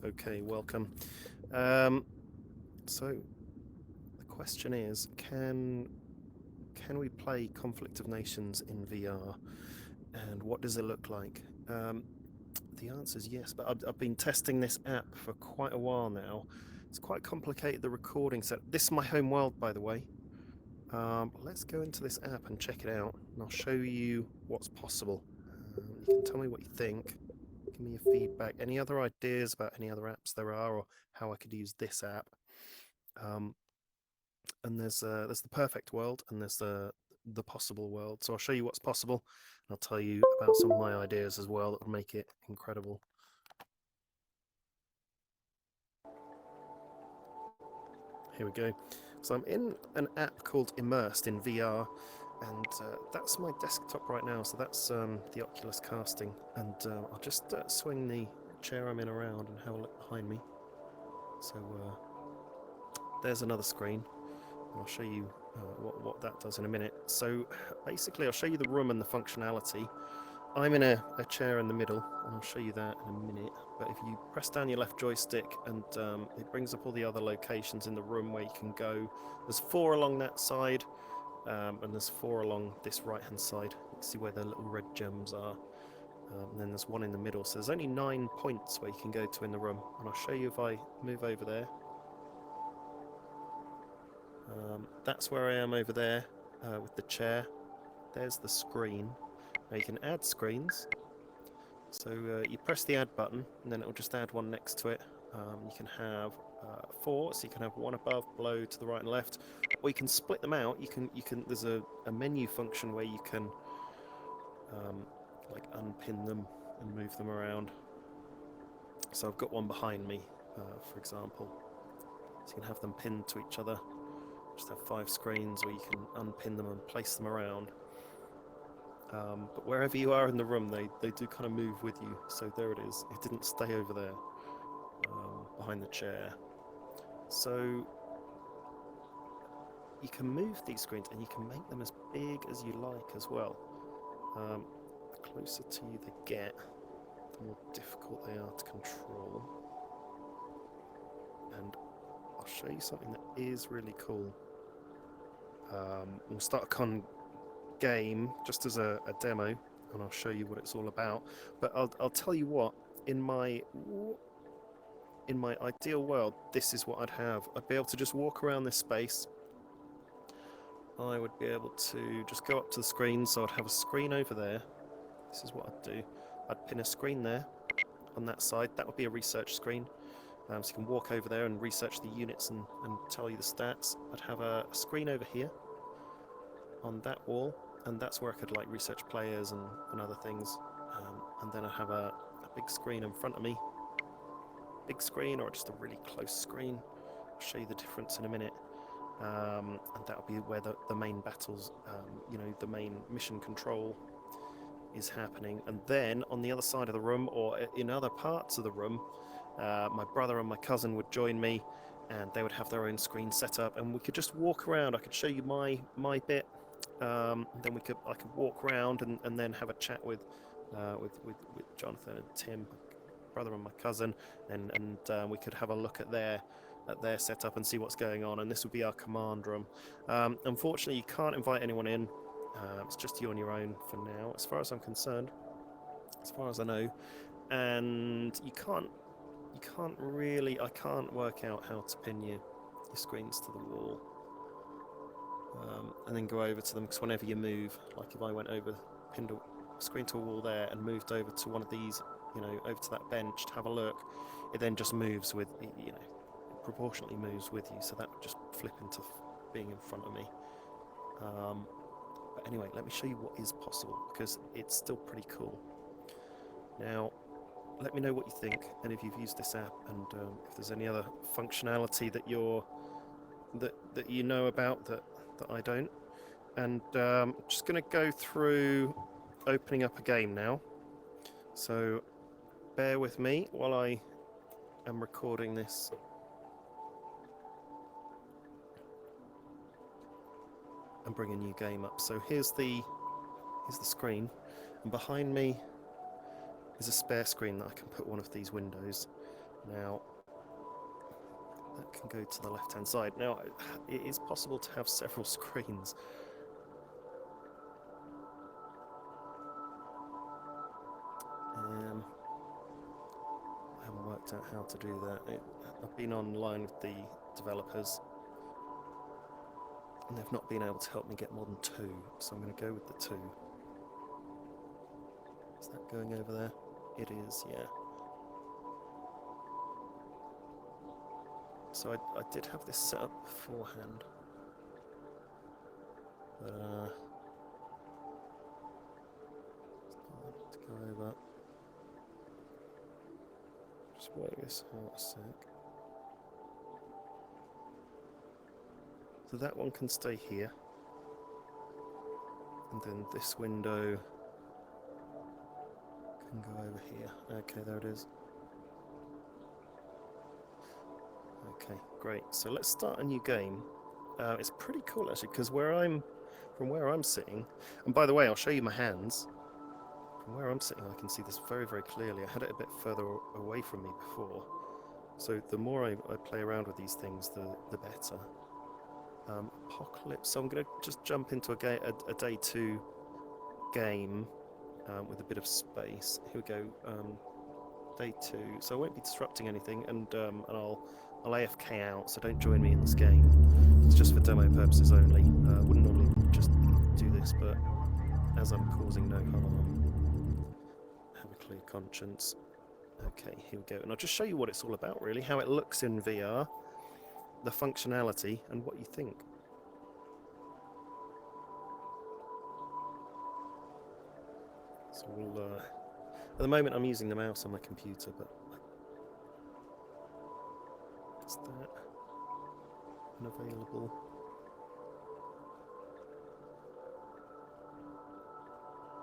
Okay, welcome. So the question is, can we play Conflict of Nations in VR, and what does it look like? The answer is yes, but I've been testing this app for quite a while now. It's quite complicated, the recording set. This is my home world, by the way. Let's go into this app and check it out, and I'll show you what's possible. You can tell me what you think. Give me your feedback. Any other ideas about any other apps there are, or how I could use this app? And there's the perfect world, and there's the possible world. So I'll show you what's possible, and I'll tell you about some of my ideas as well that would make it incredible. Here we go. So I'm in an app called Immersed in VR, and that's my desktop right now. So that's the Oculus casting, and I'll just swing the chair I'm in around and have a look behind me. So there's another screen, and I'll show you what that does in a minute. So basically, I'll show you the room and the functionality. I'm in a chair in the middle, and I'll show you that in a minute. But if you press down your left joystick, and it brings up all the other locations in the room where you can go. There's 4 along that side, and there's 4 along this right-hand side. You can see where the little red gems are. And then there's 1 in the middle. So there's only 9 points where you can go to in the room. And I'll show you if I move over there. That's where I am over there with the chair. There's the screen. Now you can add screens. So you press the add button, and then it will just add one next to it. You can have 4, so you can have 1 above, below, to the right and left, or you can split them out. You can. There's a menu function where you can like unpin them and move them around. So I've got one behind me, for example. So you can have them pinned to each other. Just have 5 screens where you can unpin them and place them around. But wherever you are in the room, they do kind of move with you. So there it is. It didn't stay over there behind the chair. So you can move these screens, and you can make them as big as you like as well. The closer to you they get, the more difficult they are to control. And I'll show you something that is really cool. We'll start a game just as a demo, and I'll show you what it's all about. But I'll tell you what, in my ideal world, this is what I'd have. I'd be able to just walk around this space. I would be able to just go up to the screen, so I'd have a screen over there. This is what I'd do. I'd pin a screen there on that side. That would be a research screen. So you can walk over there and research the units and tell you the stats. I'd have a screen over here on that wall, and that's where I could like research players and other things. And then I have a big screen in front of me. Big screen or just a really close screen. I'll show you the difference in a minute. And that'll be where the main battles, the main mission control is happening. And then on the other side of the room, or in other parts of the room, my brother and my cousin would join me, and they would have their own screen set up, and we could just walk around. I could show you my bit. Then I could walk around and then have a chat with Jonathan and Tim, my brother and my cousin, and we could have a look at their setup and see what's going on. And this would be our command room. Unfortunately, you can't invite anyone in. It's just you on your own for now, as far as I'm concerned, as far as I know. And you can't really. I can't work out how to pin your screens to the wall. And then go over to them, because whenever you move, like if I went over, pinned a screen to a wall there and moved over to one of these, over to that bench to have a look, it then just moves with, it proportionately moves with you, so that would just flip into being in front of me. But anyway, let me show you what is possible, because it's still pretty cool. Now, let me know what you think, and if you've used this app, and if there's any other functionality that you know about that I don't. And I'm just going to go through opening up a game now. So bear with me while I am recording this. And bring a new game up. So here's the screen, and behind me is a spare screen that I can put one of these windows. Now, that can go to the left-hand side. Now, it is possible to have several screens. I haven't worked out how to do that. I've been online with the developers, and they've not been able to help me get more than 2, so I'm going to go with the 2. Is that going over there? It is, yeah. So I did have this set up beforehand, but to go over. Just work this out a sec. So that one can stay here, and then this window can go over here. Okay, there it is. Okay, great. So let's start a new game. It's pretty cool actually, because from where I'm sitting, and by the way, I'll show you my hands. From where I'm sitting, I can see this very, very clearly. I had it a bit further away from me before, so the more I play around with these things, the better. Apocalypse. So I'm going to just jump into a day 2 game with a bit of space. Here we go. Day 2. So I won't be disrupting anything, and I'll AFK out. So don't join me in this game. It's just for demo purposes only. Wouldn't normally just do this, but as I'm causing no harm, have a clear conscience. Okay, here we go. And I'll just show you what it's all about, really, how it looks in VR, the functionality, and what you think. So we'll, at the moment I'm using the mouse on my computer, but is that unavailable?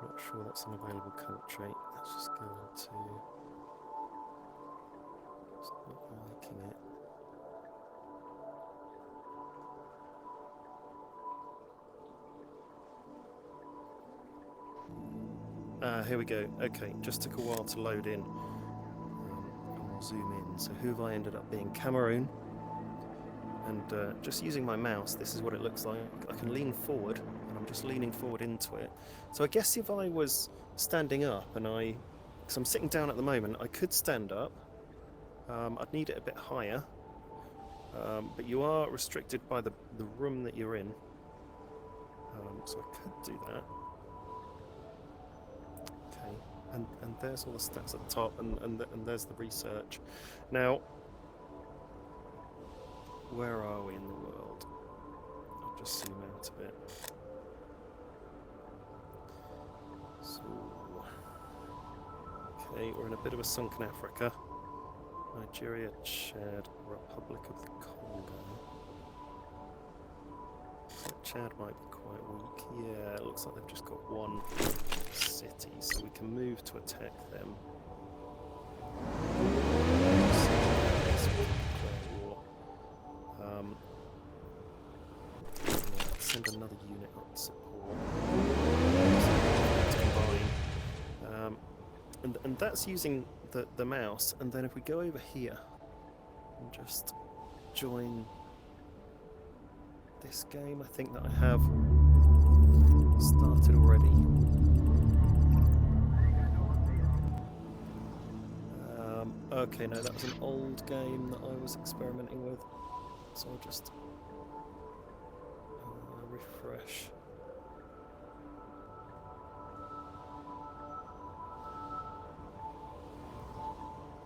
Not sure that's an available country. Let's just go to. It's not liking it. Here we go. Okay, just took a while to load in. And we'll zoom in. So who have I ended up being? Cameroon. And just using my mouse, this is what it looks like. I can lean forward, and I'm just leaning forward into it. So I guess if I was standing up, and because I'm sitting down at the moment, I could stand up. I'd need it a bit higher. But you are restricted by the room that you're in. So I could do that. Okay, and there's all the stats at the top, and there's the research. Now, where are we in the world? I'll just zoom out a bit. So, okay, we're in a bit of a sunken Africa. Nigeria, Chad, Republic of the Congo. Chad might be quite weak. Yeah, it looks like they've just got one city, so we can move to attack them. Send another unit up to support. And that's using the mouse. And then if we go over here and just join this game, I think that I have started already. Okay, no, that was an old game that I was experimenting with, so I'll just refresh.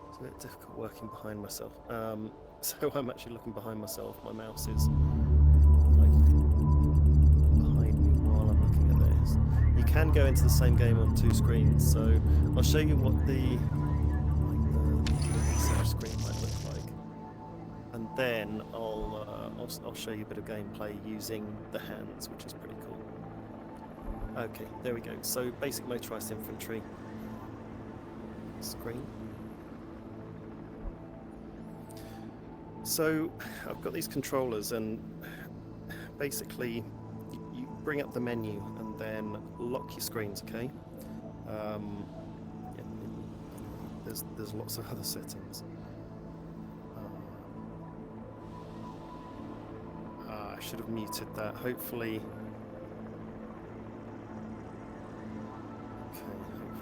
It's a bit difficult working behind myself. So I'm actually looking behind myself. My mouse is like behind me while I'm looking at this. You can go into the same game on 2 screens, so I'll show you what the research screen might look like, and then I'll show you a bit of gameplay using the hands, which is pretty cool. Okay, there we go. So basic motorized infantry screen. So I've got these controllers, and basically you bring up the menu and then lock your screens, okay? There's lots of other settings. I should have muted that. Hopefully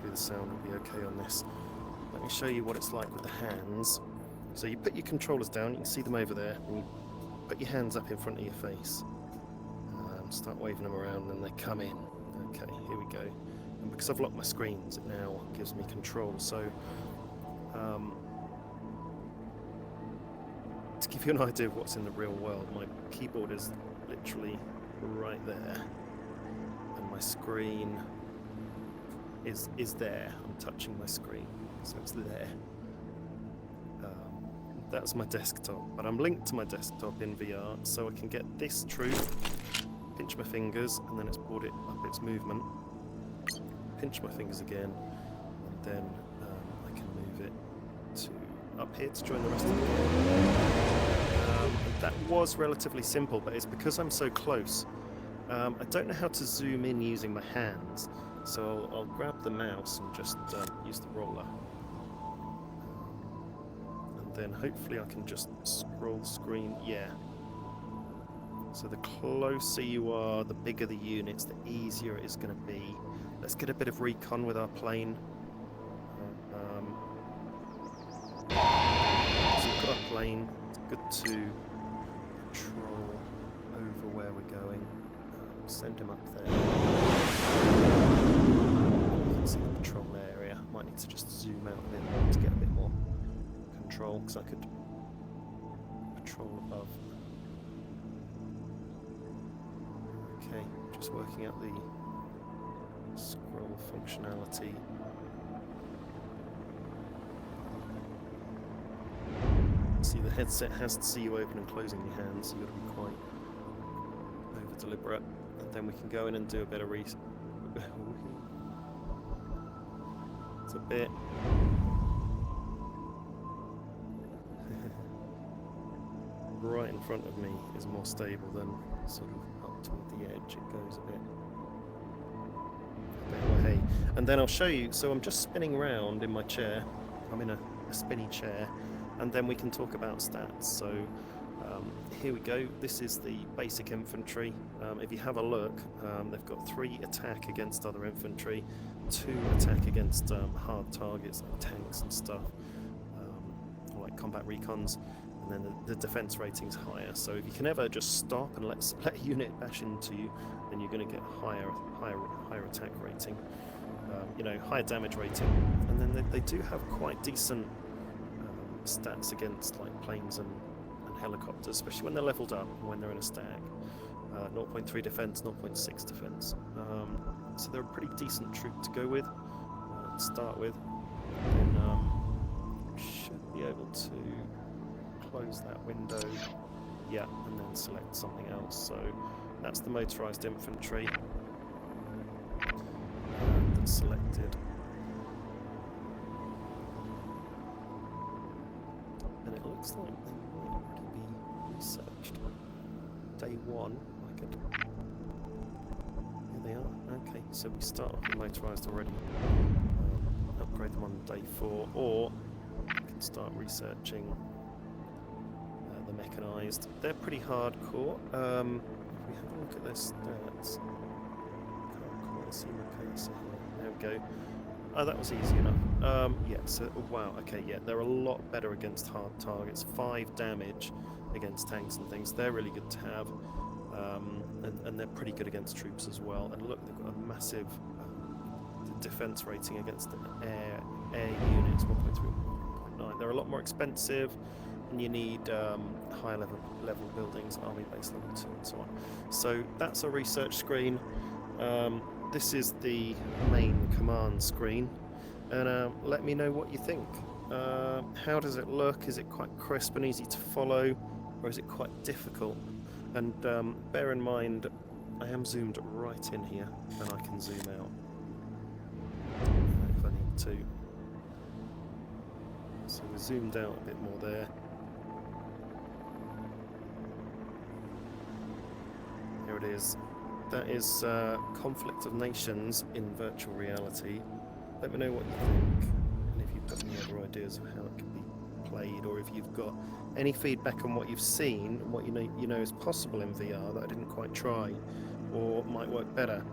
the sound will be okay on this. Let me show you what it's like with the hands. So you put your controllers down, you can see them over there, and you put your hands up in front of your face. Start waving them around and they come in. Okay, here we go. And because I've locked my screens, it now gives me control. So to give you an idea of what's in the real world, my keyboard is literally right there, and my screen is there. I'm touching my screen, so it's there. That's my desktop, but I'm linked to my desktop in VR, so I can get this troop, pinch my fingers, and then it's brought it up its movement. Pinch my fingers again, and then I can move it to up here to join the rest of the game. That was relatively simple, but it's because I'm so close. I don't know how to zoom in using my hands, so I'll grab the mouse and just use the roller. And then hopefully I can just scroll the screen. Yeah. So the closer you are, the bigger the units, the easier it is going to be. Let's get a bit of recon with our plane. So we've got our plane. It's good to patrol over where we're going. Send him up there. You can see the patrol area. Might need to just zoom out a bit more to get a bit more control, because I could patrol above. Okay, just working out the scroll functionality. See, the headset has to see you open and closing your hands, so you've got to be quite over deliberate. And then we can go in and do a bit of research. It's a bit. Right in front of me is more stable than sort of up toward the edge. It goes a bit away. And then I'll show you. So I'm just spinning around in my chair. I'm in a spinny chair, and then we can talk about stats. So here we go. This is the basic infantry. If you have a look, they've got 3 attack against other infantry, 2 attack against hard targets like tanks and stuff, or like combat recons, and then the defense rating's higher. So if you can ever just stop and let a unit bash into you, then you're going to get higher attack rating, higher damage rating, and then they do have quite decent stats against like planes and helicopters, especially when they're leveled up and when they're in a stack. 0.3 defense, 0.6 defense. So they're a pretty decent troop to go with, to start with. And should be able to close that window, yeah, and then select something else. So that's the motorized infantry that's selected. And it looks like they might already be researched. Day 1, I could. Here they are. Okay, so we start off with motorized already. Upgrade them on day 4, or we can start researching the mechanized. They're pretty hardcore. If we have a look at their stats, can't quite see my cursor here. There we go. Oh, that was easy enough. Yeah, so, wow, okay, yeah, they're a lot better against hard targets. 5 damage against tanks and things. They're really good to have. And they're pretty good against troops as well. And look, they've got a massive defense rating against air units, 1.3, 1.9. They're a lot more expensive, and you need higher level buildings, army base level 2, and so on. So that's a research screen. This is the main command screen, and let me know what you think. How does it look? Is it quite crisp and easy to follow, or is it quite difficult? And bear in mind, I am zoomed right in here, and I can zoom out if I need to. So we're zoomed out a bit more there. Here it is. That is Conflict of Nations in virtual reality. Let me know what you think, and if you've got any other ideas of how it can be played. played, or if you've got any feedback on what you've seen and what you know is possible in VR that I didn't quite try, or might work better.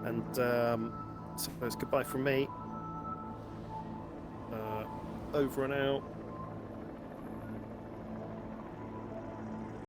And so it's goodbye from me. Over and out.